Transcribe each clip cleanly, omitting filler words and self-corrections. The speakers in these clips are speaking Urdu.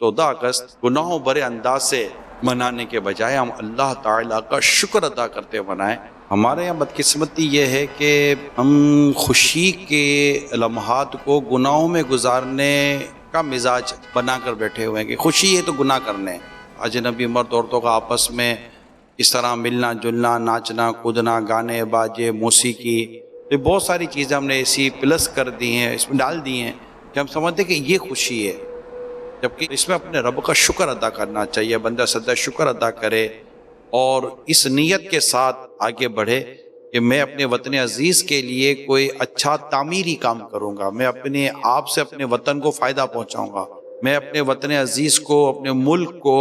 14 اگست گناہوں برے انداز سے منانے کے بجائے ہم اللہ تعالیٰ کا شکر ادا کرتے منائیں۔ ہمارے یہاں بدقسمتی یہ ہے کہ ہم خوشی کے لمحات کو گناہوں میں گزارنے کا مزاج بنا کر بیٹھے ہوئے ہیں کہ خوشی ہے تو گناہ کرنے۔ اجنبی مرد عورتوں کا آپس میں اس طرح ملنا جلنا، ناچنا کودنا، گانے باجے، موسیقی، یہ بہت ساری چیزیں ہم نے ایسی پلس کر دی ہیں، اس میں ڈال دی ہیں کہ ہم سمجھتے ہیں کہ یہ خوشی ہے، جبکہ اس میں اپنے رب کا شکر ادا کرنا چاہیے۔ بندہ سدا شکر ادا کرے اور اس نیت کے ساتھ آگے بڑھے کہ میں اپنے وطن عزیز کے لیے کوئی اچھا تعمیری کام کروں گا، میں اپنے آپ سے اپنے وطن کو فائدہ پہنچاؤں گا، میں اپنے وطن عزیز کو، اپنے ملک کو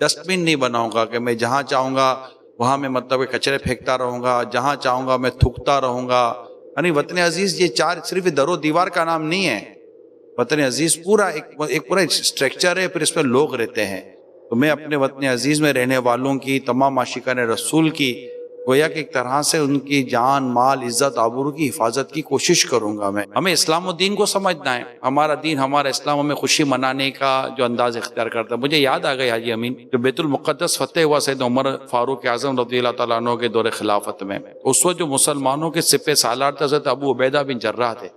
ڈسٹ بن نہیں بناؤں گا کہ میں جہاں چاہوں گا وہاں میں مطلب کچرے پھینکتا رہوں گا، جہاں چاہوں گا میں تھوکتا رہوں گا۔ یعنی وطن عزیز یہ صرف در و دیوار کا نام نہیں ہے، وطن عزیز پورا ایک پورا اسٹرکچر ہے، پھر اس میں لوگ رہتے ہیں۔ تو میں اپنے وطن عزیز میں رہنے والوں کی، تمام عاشقان رسول کی، گویا کہ ایک طرح سے ان کی جان مال عزت آبرو کی حفاظت کی کوشش کروں گا۔ ہمیں اسلام و دین کو سمجھنا ہے، ہمارا دین ہمارا اسلام ہمیں خوشی منانے کا جو انداز اختیار کرتا ہے۔ مجھے یاد آ گئی حاجی امین، جو بیت المقدس فتح ہوا سید عمر فاروق اعظم رضی اللہ تعالیٰ عنہ کے دور خلافت میں، اس وقت جو مسلمانوں کے سپہ سالار تھے حضرت ابو عبیدہ بن جراح تھے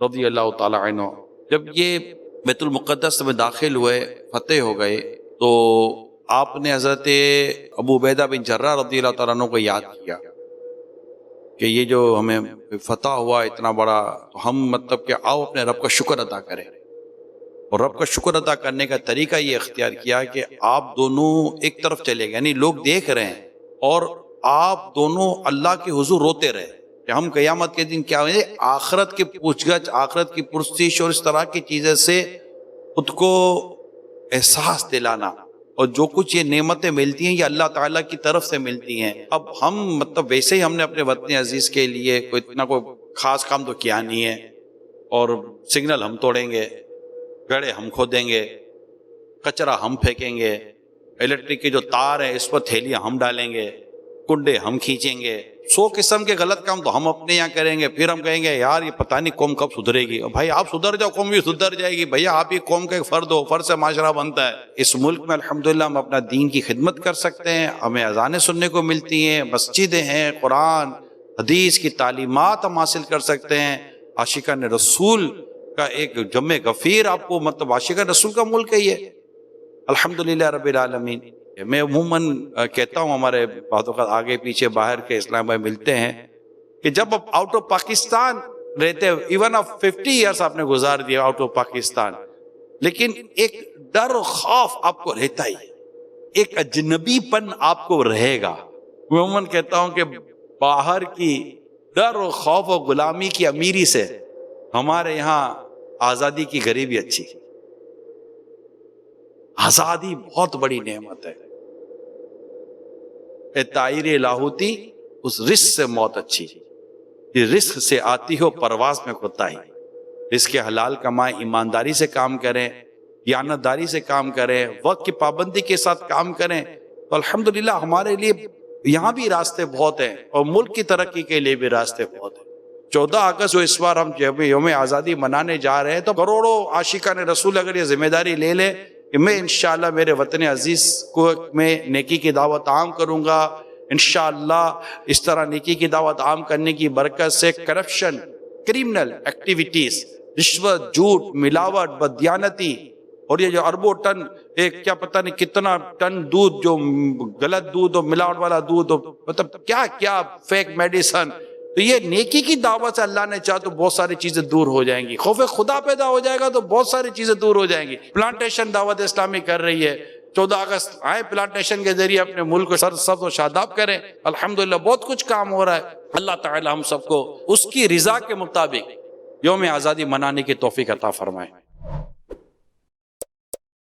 رضی اللہ تعالیٰ عنہ۔ جب یہ بیت المقدس میں داخل ہوئے، فتح ہو گئے، تو آپ نے حضرت ابو عبیدہ بن جراح رضی اللہ تعالیٰ عنہ کو یاد کیا کہ یہ جو ہمیں فتح ہوا اتنا بڑا، تو ہم مطلب کہ آؤ اپنے رب کا شکر ادا کریں۔ اور رب کا شکر ادا کرنے کا طریقہ یہ اختیار کیا کہ آپ دونوں ایک طرف چلے گئے، یعنی لوگ دیکھ رہے ہیں اور آپ دونوں اللہ کے حضور روتے رہے کہ ہم قیامت کے دن کیا ہوئے، آخرت کی پوچھ گچھ، آخرت کی پرسش اور اس طرح کی چیزیں سے خود کو احساس دلانا، اور جو کچھ یہ نعمتیں ملتی ہیں یہ اللہ تعالیٰ کی طرف سے ملتی ہیں۔ اب ہم مطلب ویسے ہی ہم نے اپنے وطن عزیز کے لیے کوئی اتنا کوئی خاص کام تو کیا نہیں ہے، اور سگنل ہم توڑیں گے، گڑھے ہم کھودیں گے، کچرا ہم پھینکیں گے، الیکٹرک کے جو تار ہیں اس پر تھیلیاں ہم ڈالیں گے، کنڈے ہم کھینچیں گے، 100 قسم کے غلط کام تو ہم اپنے یہاں کریں گے۔ پھر ہم کہیں گے یار یہ پتہ نہیں قوم کب سدھرے گی۔ بھائی آپ سدھر جاؤ، قوم بھی سدھر جائے گی۔ بھیا آپ یہ قوم کا ایک فرد ہو، فرد سے معاشرہ بنتا ہے۔ اس ملک میں الحمدللہ ہم اپنا دین کی خدمت کر سکتے ہیں، ہمیں اذانیں سننے کو ملتی ہیں، مسجدیں ہیں، قرآن حدیث کی تعلیمات ہم حاصل کر سکتے ہیں۔ عاشقان رسول کا ایک جمع غفیر آپ کو مطلب عاشقان رسول کا ملک ہے یہ، الحمدللہ رب العالمین۔ میں عموماً کہتا ہوں، ہمارے باتوں کا آگے پیچھے باہر کے اسلام بھائی ملتے ہیں کہ جب آپ آؤٹ آف پاکستان رہتے، ایون آپ 50 ایئرس آپ نے گزار دیا آؤٹ آف پاکستان، لیکن ایک ڈر و خوف آپ کو رہتا ہی، ایک اجنبی پن آپ کو رہے گا۔ میں عموماً کہتا ہوں کہ باہر کی ڈر و خوف و غلامی کی امیری سے ہمارے یہاں آزادی کی غریبی اچھی۔ آزادی بہت بڑی نعمت ہے، اے طائر لاہوتی اس رزق سے موت اچھی، یہ رزق سے آتی ہو پرواز میں کوتاہی۔ رزق حلال کمائیں، ایمانداری سے کام کریں، دیانتداری سے کام کریں، وقت کی پابندی کے ساتھ کام کریں، تو الحمدللہ ہمارے لیے یہاں بھی راستے بہت ہیں اور ملک کی ترقی کے لیے بھی راستے بہت ہیں۔ 14 اگست جو اس بار ہم یوم آزادی منانے جا رہے ہیں، تو کروڑوں عاشقان رسول اگر یہ ذمہ داری لے لے کہ میں انشاءاللہ میرے وطن عزیز کو میں نیکی کی دعوت عام کروں گا، انشاءاللہ اس طرح نیکی کی دعوت عام کرنے کی برکت سے کرپشن، کرمنل ایکٹیویٹیز، رشوت، جھوٹ، ملاوٹ، بددیانتی، اور یہ جو اربوں ٹن، ایک کیا پتہ نہیں کتنا ٹن دودھ، جو غلط دودھ اور ملاوٹ والا دودھ، مطلب کیا کیا فیک میڈیسن، تو یہ نیکی کی دعوت سے اللہ نے چاہا تو بہت ساری چیزیں دور ہو جائیں گی۔ خوف خدا پیدا ہو جائے گا تو بہت ساری چیزیں دور ہو جائیں گی۔ پلانٹیشن دعوت اسلامی کر رہی ہے، 14 اگست آئے پلانٹیشن کے ذریعے اپنے ملک کو سرسبز و شاداب کریں۔ الحمدللہ بہت کچھ کام ہو رہا ہے۔ اللہ تعالی ہم سب کو اس کی رضا کے مطابق یوم آزادی منانے کی توفیق عطا فرمائے۔